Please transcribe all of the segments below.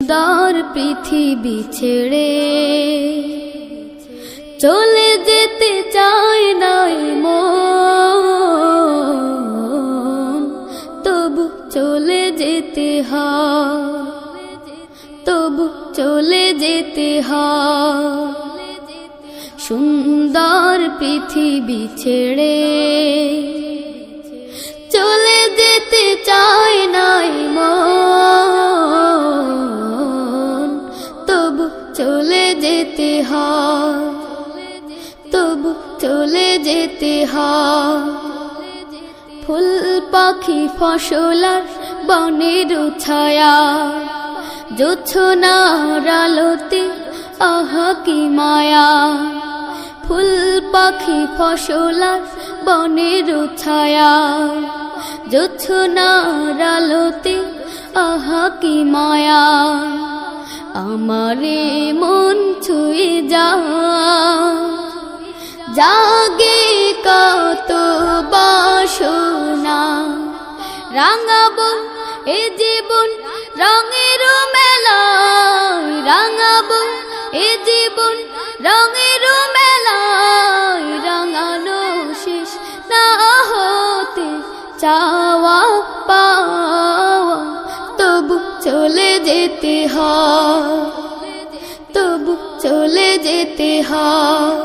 সুন্দর পৃথিবী ছেড়ে চলে যেতে চাই নাই মন, তবু চলে যেতে হয়, তবু চলে যেতে হয়। সুন্দর পৃথিবী ছেড়ে চলে যেতে চাই নাই মন, তবু চলে যেতে হয়, তবু চলে যেতে হয়। ফুল পাখি ফসলার বনের ছায়া, জোছনার আলোতে আহা কি মায়া। ফুল পাখি ফসলার বনের ছায়া, জোছনার আলোতে আহা কি মায়া। আমারে মন ছুঁয়ে জাগে কত বাসনা, রাঙাবো এ জীবন রঙের মেলায়, রাঙাবো এ জীবন রঙের মেলায়। রাঙানো শেষ না হতে চাওয়া পাওয়া, তবু চলে যেতে হয়, তবু চলে যেতে হয়।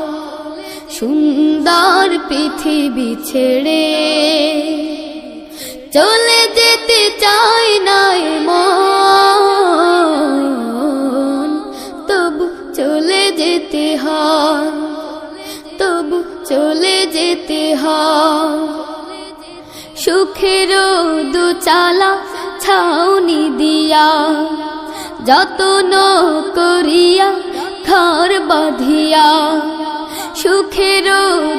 সুন্দর পৃথিবী ছেড়ে চলে যেতে চাই নাই মন, তবু চলে যেতে হয়, তবু চলে যেতে হয়। সুখের দুচালা ছাউনি দিয়া, যত্ন করিয়া ঘর বাঁধিয়া। সুখের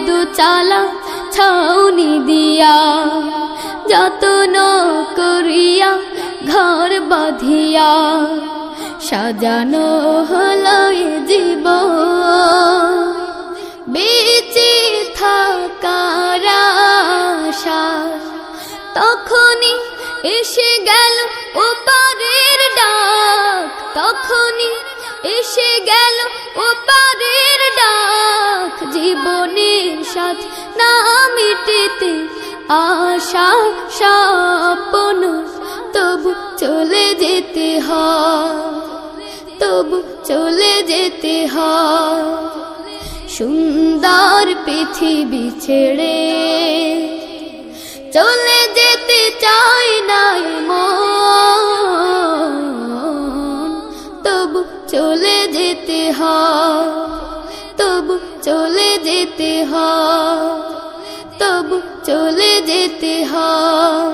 দুচালা ছাউনি দিয়া, যত্ন করিয়া ঘর বাঁধিয়া। সাজানো হলো এ জীবন বেঁচে থাকার আশায়, তখনই এসে গেল ওপারের ডাক, তখনই এসে গেল ওপারের ডাক। জীবনের সাথ না মিটেতে আশা স্বপ্ন, তবু চলে যেতে হয়, তবু চলে যেতে হয়। সুন্দর পৃথিবী ছেড়ে চলে যেতে চাই নাই মন, তবু চলে যেতে হয়, তবু চলে যেতে হয়, তবু চলে যেতে হয়।